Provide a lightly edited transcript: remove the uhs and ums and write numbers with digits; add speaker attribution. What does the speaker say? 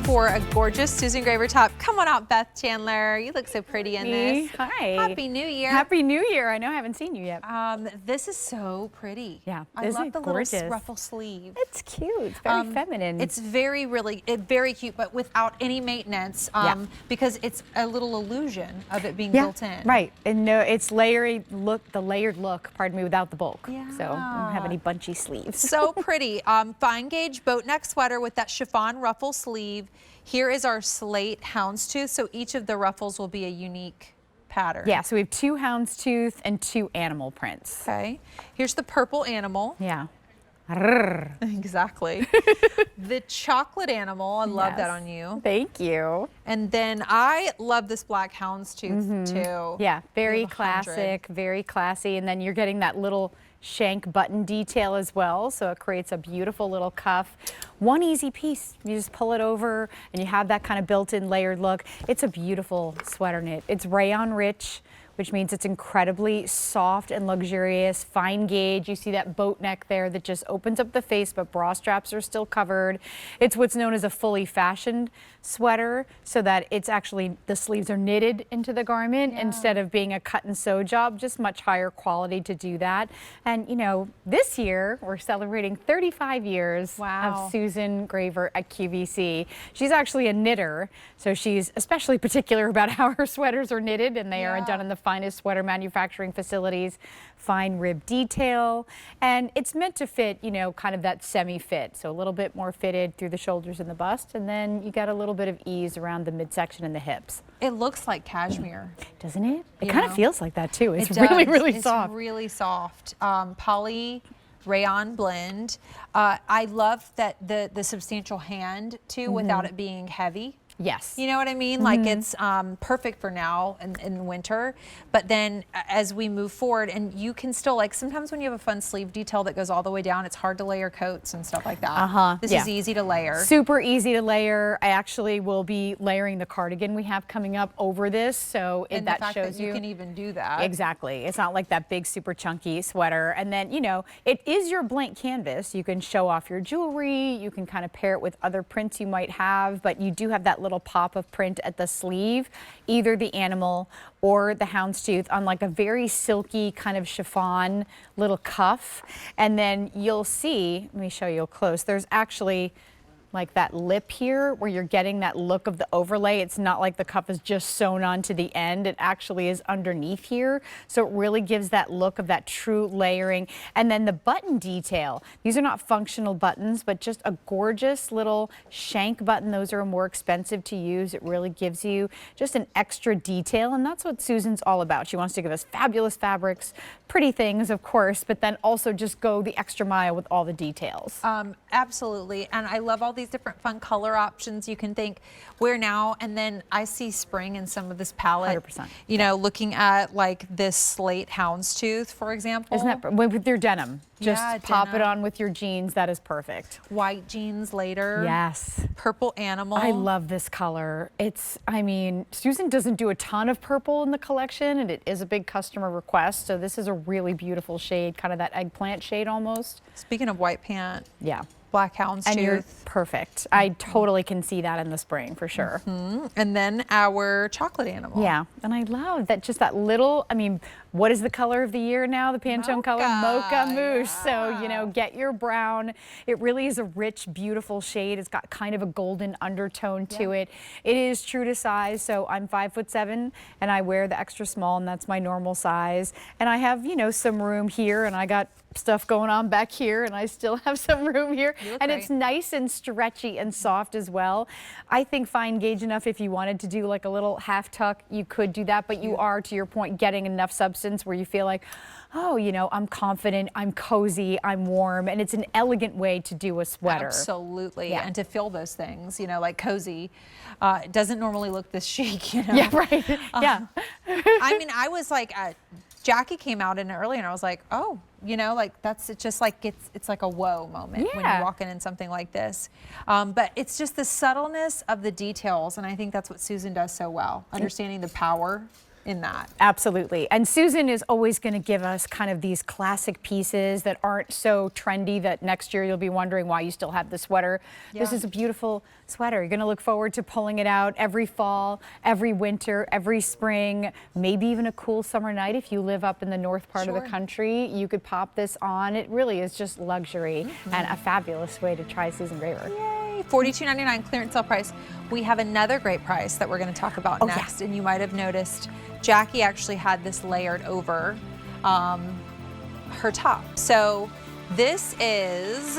Speaker 1: for a gorgeous Susan Graver top. Come on out, Beth Chandler. You look so pretty in this.
Speaker 2: Hi.
Speaker 1: Happy New Year.
Speaker 2: Happy New Year. I know I haven't seen you yet.
Speaker 1: This is so pretty.
Speaker 2: Yeah,
Speaker 1: I love the
Speaker 2: gorgeous?
Speaker 1: little ruffle sleeve.
Speaker 2: It's cute. It's very feminine.
Speaker 1: It's very cute, but without any maintenance. Because it's a little illusion of it being built in.
Speaker 2: Right. And no, it's layered look, pardon me, without the bulk.
Speaker 1: Yeah.
Speaker 2: So I don't have any bunchy sleeves.
Speaker 1: So pretty. Fine gauge boat neck sweater with that chiffon ruffle sleeve. Here is our slate houndstooth. So each of the ruffles will be a unique pattern.
Speaker 2: Yeah, so we have 2 houndstooth and 2 animal prints.
Speaker 1: Okay. Here's the purple animal.
Speaker 2: Yeah.
Speaker 1: Exactly. The chocolate animal, I love that on you.
Speaker 2: Thank you.
Speaker 1: And then I love this black houndstooth too.
Speaker 2: Yeah, very classic, very classy. And then you're getting that little shank button detail as well, so it creates a beautiful little cuff. One easy piece, you just pull it over and you have that kind of built-in layered look. It's a beautiful sweater knit. It's rayon rich, which means it's incredibly soft and luxurious, fine gauge. You see that boat neck there that just opens up the face, but bra straps are still covered. It's what's known as a fully fashioned sweater, so that it's actually, the sleeves are knitted into the garment instead of being a cut and sew job, just much higher quality to do that. And you know, this year we're celebrating 35 years of Susan Graver at QVC. She's actually a knitter, so she's especially particular about how her sweaters are knitted, and they are done in the finest sweater manufacturing facilities, fine rib detail, and it's meant to fit, you know, kind of that semi-fit, so a little bit more fitted through the shoulders and the bust, and then you got a little bit of ease around the midsection and the hips.
Speaker 1: It looks like cashmere.
Speaker 2: Doesn't it? It kind of feels like that too. It's
Speaker 1: really,
Speaker 2: really soft.
Speaker 1: It's really soft. Poly rayon blend. I love that the substantial hand too, without it being heavy.
Speaker 2: Yes.
Speaker 1: You know what I mean? Like it's perfect for now in winter, but then as we move forward, and you can still, like, sometimes when you have a fun sleeve detail that goes all the way down, it's hard to layer coats and stuff like that. This is easy to layer.
Speaker 2: Super easy to layer. I actually will be layering the cardigan we have coming up over this, so that shows
Speaker 1: you can even do that.
Speaker 2: Exactly. It's not like that big super chunky sweater. And then, you know, it is your blank canvas. You can show off your jewelry, you can kind of pair it with other prints you might have, but you do have that little pop of print at the sleeve, either the animal or the houndstooth, on like a very silky kind of chiffon little cuff. And then you'll see, let me show you close, there's actually like that lip here where you're getting that look of the overlay. It's not like the cuff is just sewn onto the end. It actually is underneath here. So it really gives that look of that true layering. And then the button detail. These are not functional buttons, but just a gorgeous little shank button. Those are more expensive to use. It really gives you just an extra detail. And that's what Susan's all about. She wants to give us fabulous fabrics, pretty things, of course, but then also just go the extra mile with all the details.
Speaker 1: Absolutely. And I love all these different fun color options you can think wear now. And then I see spring in some of this palette.
Speaker 2: 100%.
Speaker 1: You know, looking at like this slate houndstooth, for example.
Speaker 2: Isn't that with your denim? Just pop
Speaker 1: denim.
Speaker 2: it on with your jeans. That is perfect.
Speaker 1: White jeans later.
Speaker 2: Yes.
Speaker 1: Purple animal.
Speaker 2: I love this color. It's, I mean, Susan doesn't do a ton of purple in the collection, and it is a big customer request. So this is a really beautiful shade, kind of that eggplant shade almost.
Speaker 1: Speaking of white pant.
Speaker 2: Yeah.
Speaker 1: Black houndstooth.
Speaker 2: And you're perfect. I totally can see that in the spring for sure.
Speaker 1: And then our chocolate animal.
Speaker 2: Yeah, and I love that, just that little, I mean, what is the color of the year now? The Pantone color? Mocha Mousse. So, you know, get your brown. It really is a rich, beautiful shade. It's got kind of a golden undertone to it. It is true to size. So I'm 5'7" and I wear the extra small, and that's my normal size. And I have, you know, some room here, and I got stuff going on back here, and I still have some room here. And it's nice and stretchy and soft as well. I think fine gauge enough. If you wanted to do like a little half tuck, you could do that, but you are, to your point, getting enough substance where you feel like, oh, you know, I'm confident, I'm cozy, I'm warm, and it's an elegant way to do a sweater.
Speaker 1: Absolutely. And to feel those things, you know, like cozy. It doesn't normally look this chic, you know.
Speaker 2: Yeah, right. Yeah.
Speaker 1: I mean, I was like, Jackie came out in it earlier, and I was like, oh, you know, like that's just like it's like a whoa moment when you're walking in something like this. But it's just the subtleness of the details, and I think that's what Susan does so well, understanding the power in that.
Speaker 2: Absolutely. And Susan is always going to give us kind of these classic pieces that aren't so trendy that next year you'll be wondering why you still have the sweater.
Speaker 1: Yeah.
Speaker 2: This is a beautiful sweater. You're going to look forward to pulling it out every fall, every winter, every spring, maybe even a cool summer night. If you live up in the north part of the country, you could pop this on. It really is just luxury and a fabulous way to try Susan Graver.
Speaker 1: Yay, $42.99 clearance sale price. We have another great price that we're going to talk about next, and you might have noticed Jackie actually had this layered over her top. So this is